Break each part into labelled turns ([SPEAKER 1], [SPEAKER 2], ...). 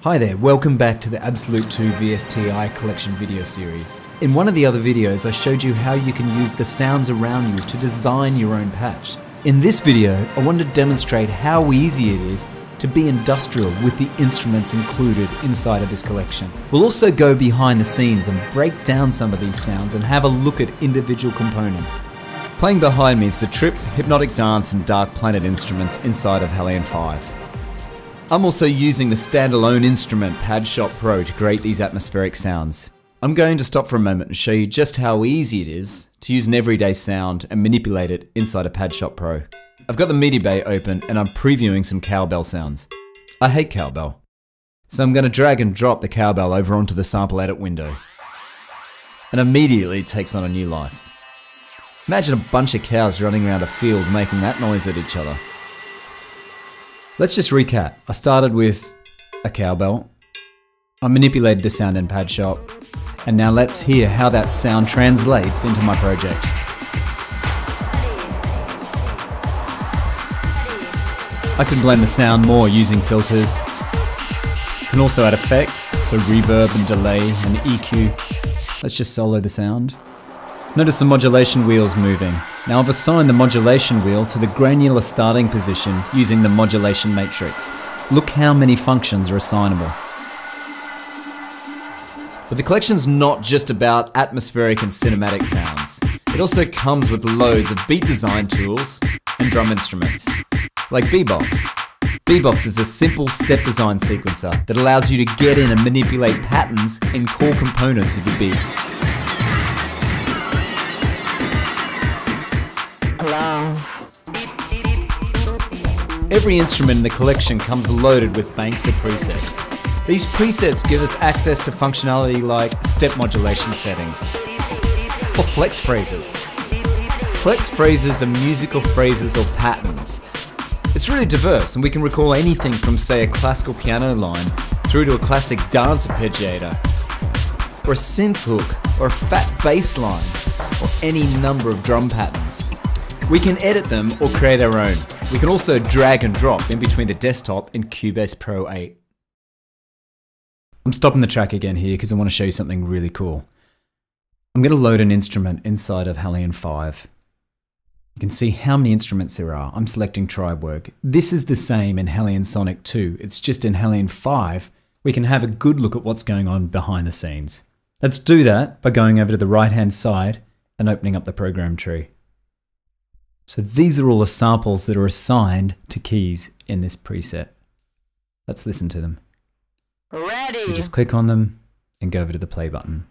[SPEAKER 1] Hi there, welcome back to the Absolute 2 VSTI collection video series. In one of the other videos I showed you how you can use the sounds around you to design your own patch. In this video I want to demonstrate how easy it is to be industrial with the instruments included inside of this collection. We'll also go behind the scenes and break down some of these sounds and have a look at individual components. Playing behind me is the Trip, Hypnotic Dance and Dark Planet instruments inside of Hellion 5. I'm also using the standalone instrument Pad Shop Pro to create these atmospheric sounds. I'm going to stop for a moment and show you just how easy it is to use an everyday sound and manipulate it inside of Pad Shop Pro. I've got the MIDI bay open and I'm previewing some cowbell sounds. I hate cowbell, so I'm going to drag and drop the cowbell over onto the sample edit window. And immediately it takes on a new life. Imagine a bunch of cows running around a field making that noise at each other. Let's just recap. I started with a cowbell. I manipulated the sound in Pad Shop. And now let's hear how that sound translates into my project. I can blend the sound more using filters. I can also add effects, so reverb and delay and EQ. Let's just solo the sound. Notice the modulation wheel's moving. Now I've assigned the modulation wheel to the granular starting position using the modulation matrix. Look how many functions are assignable. But the collection's not just about atmospheric and cinematic sounds. It also comes with loads of beat design tools and drum instruments, like Bebox. Bebox is a simple step design sequencer that allows you to get in and manipulate patterns and core components of your beat. Every instrument in the collection comes loaded with banks of presets. These presets give us access to functionality like step modulation settings or flex phrases. Flex phrases are musical phrases or patterns. It's really diverse and we can recall anything from, say, a classical piano line through to a classic dance arpeggiator or a synth hook or a fat bass line or any number of drum patterns. We can edit them or create our own. We can also drag and drop in between the desktop and Cubase Pro 8. I'm stopping the track again here because I want to show you something really cool. I'm going to load an instrument inside of Hellion 5. You can see how many instruments there are. I'm selecting Tribe Work. This is the same in Hellion Sonic 2. It's just in Hellion 5 we can have a good look at what's going on behind the scenes. Let's do that by going over to the right hand side and opening up the program tree. So these are all the samples that are assigned to keys in this preset. Let's listen to them.
[SPEAKER 2] Ready.
[SPEAKER 1] You just click on them and go over to the play button.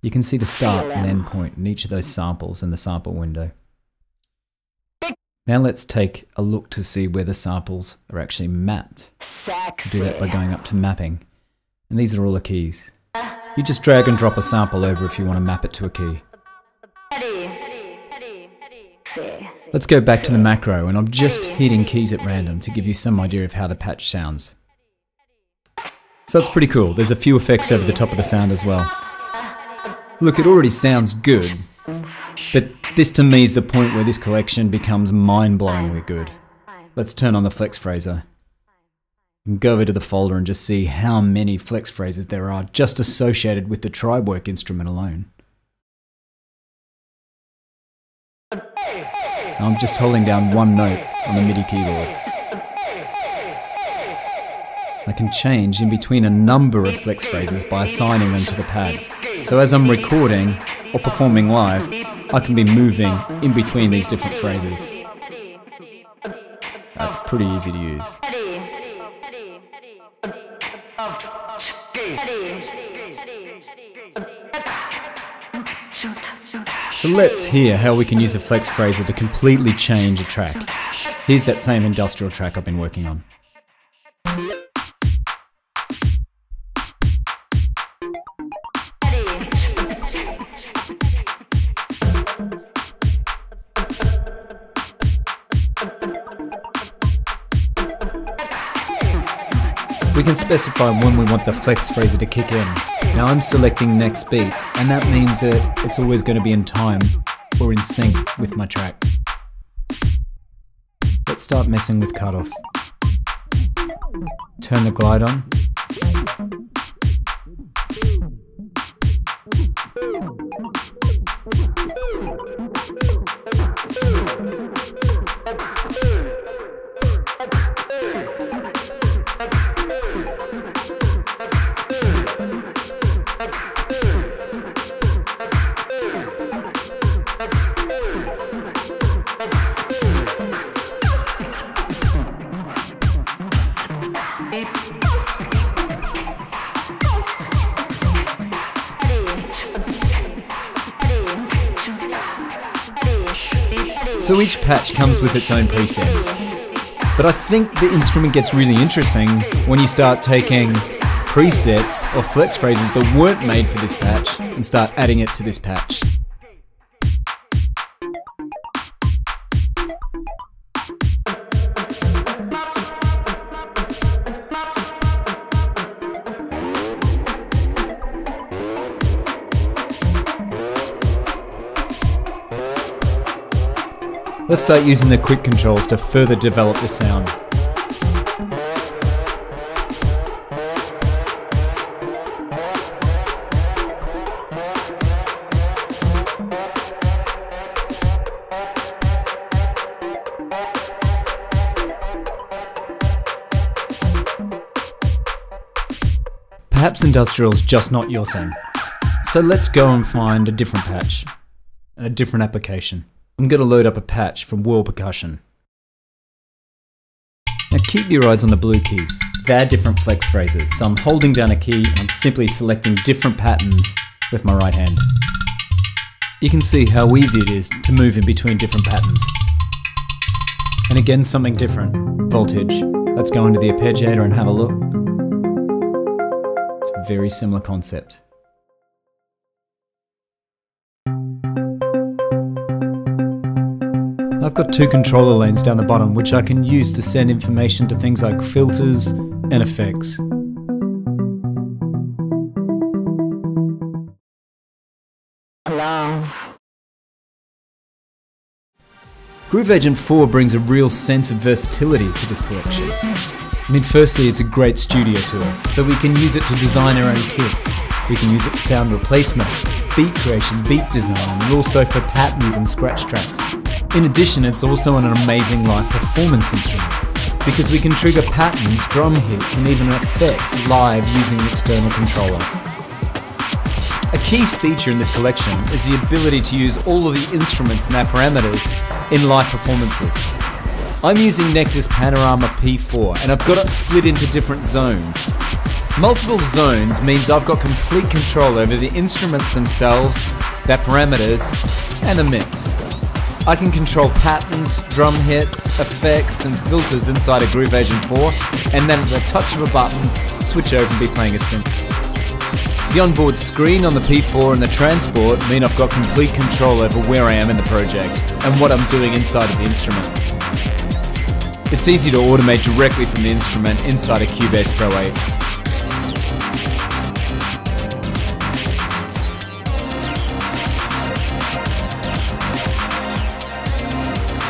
[SPEAKER 1] You can see the start and end point in each of those samples in the sample window. Now let's take a look to see where the samples are actually mapped.
[SPEAKER 2] Sexy.
[SPEAKER 1] Do that by going up to mapping. And these are all the keys. You just drag and drop a sample over if you want to map it to a key. Let's go back to the macro, and I'm just hitting keys at random to give you some idea of how the patch sounds. So that's pretty cool. There's a few effects over the top of the sound as well. Look, it already sounds good, but this to me is the point where this collection becomes mind-blowingly good. Let's turn on the flex phraser. You can go over to the folder and just see how many flex phrases there are just associated with the Tribe Work instrument alone. I'm just holding down one note on the MIDI keyboard. I can change in between a number of flex phrases by assigning them to the pads. So as I'm recording or performing live, I can be moving in between these different phrases. That's pretty easy to use. So let's hear how we can use a flex phraser to completely change a track. Here's that same industrial track I've been working on. We can specify when we want the flex phraser to kick in. Now I'm selecting next beat, and that means that it's always going to be in time or in sync with my track. Let's start messing with cutoff. Turn the glide on. So each patch comes with its own presets. But I think the instrument gets really interesting when you start taking presets or flex phrases that weren't made for this patch and start adding it to this patch. Let's start using the quick controls to further develop the sound. Perhaps industrial is just not your thing. So let's go and find a different patch and a different application. I'm going to load up a patch from World Percussion. Now keep your eyes on the blue keys. They are different flex phrases, so I'm holding down a key and I'm simply selecting different patterns with my right hand. You can see how easy it is to move in between different patterns. And again, something different, voltage. Let's go into the arpeggiator and have a look. It's a very similar concept. I've got two controller lanes down the bottom which I can use to send information to things like filters and effects.
[SPEAKER 2] Love.
[SPEAKER 1] Groove Agent 4 brings a real sense of versatility to this collection. I mean, firstly, it's a great studio tool, so we can use it to design our own kits. We can use it for sound replacement, beat creation, beat design, and also for patterns and scratch tracks. In addition, it's also an amazing live performance instrument, because we can trigger patterns, drum hits, and even effects live using an external controller. A key feature in this collection is the ability to use all of the instruments and their parameters in live performances. I'm using Nectar's Panorama P4, and I've got it split into different zones. Multiple zones means I've got complete control over the instruments themselves, their parameters, and the mix. I can control patterns, drum hits, effects, and filters inside a Groove Agent 4, and then at the touch of a button, switch over and be playing a synth. The onboard screen on the P4 and the transport mean I've got complete control over where I am in the project and what I'm doing inside of the instrument. It's easy to automate directly from the instrument inside a Cubase Pro 8.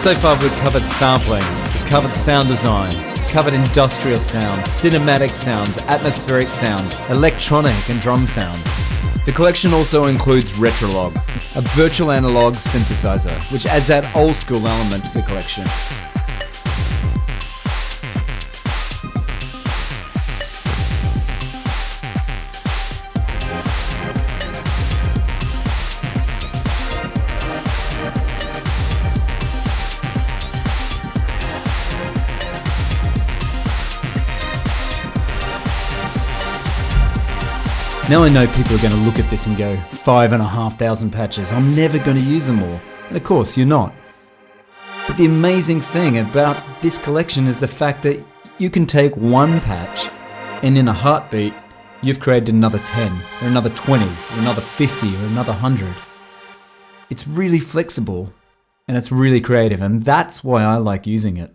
[SPEAKER 1] So far we've covered sampling, we've covered sound design, covered industrial sounds, cinematic sounds, atmospheric sounds, electronic and drum sounds. The collection also includes Retrolog, a virtual analog synthesizer, which adds that old school element to the collection. Now I know people are going to look at this and go, 5,500 patches, I'm never going to use them all. And of course, you're not. But the amazing thing about this collection is the fact that you can take one patch and in a heartbeat, you've created another 10, or another 20, or another 50, or another 100. It's really flexible, and it's really creative, and that's why I like using it.